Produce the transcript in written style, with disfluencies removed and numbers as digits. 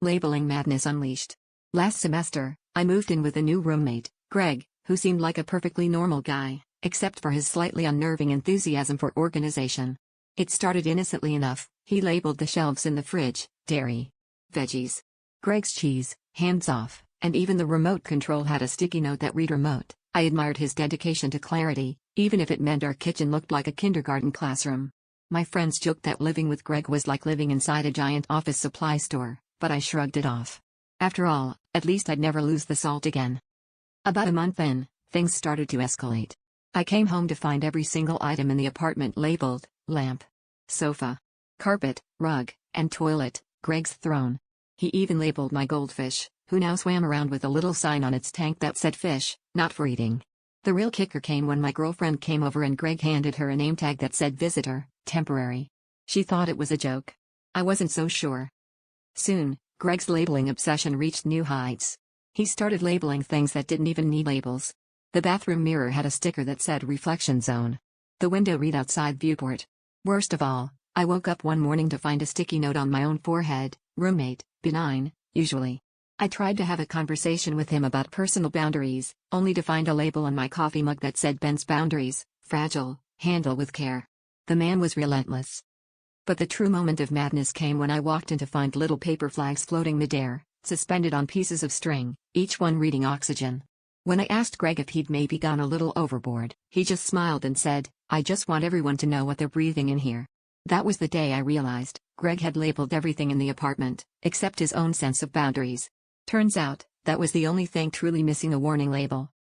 Labeling madness unleashed. Last semester, I moved in with a new roommate, Greg, who seemed like a perfectly normal guy, except for his slightly unnerving enthusiasm for organization. It started innocently enough. He labeled the shelves in the fridge: dairy, veggies, Greg's cheese, hands off, and even the remote control had a sticky note that read remote. I admired his dedication to clarity, even if it meant our kitchen looked like a kindergarten classroom. My friends joked that living with Greg was like living inside a giant office supply store, but I shrugged it off. After all, at least I'd never lose the salt again. About a month in, things started to escalate. I came home to find every single item in the apartment labeled: lamp, sofa, carpet, rug, and toilet, Greg's throne. He even labeled my goldfish, who now swam around with a little sign on its tank that said fish, not for eating. The real kicker came when my girlfriend came over and Greg handed her a name tag that said visitor, temporary. She thought it was a joke. I wasn't so sure. Soon, Greg's labeling obsession reached new heights. He started labeling things that didn't even need labels. The bathroom mirror had a sticker that said reflection zone. The window read outside viewport. Worst of all, I woke up one morning to find a sticky note on my own forehead: roommate, benign, usually. I tried to have a conversation with him about personal boundaries, only to find a label on my coffee mug that said Ben's boundaries, fragile, handle with care. The man was relentless. But the true moment of madness came when I walked in to find little paper flags floating midair, suspended on pieces of string, each one reading oxygen. When I asked Greg if he'd maybe gone a little overboard, he just smiled and said, "I just want everyone to know what they're breathing in here." That was the day I realized Greg had labeled everything in the apartment, except his own sense of boundaries. Turns out, that was the only thing truly missing a warning label.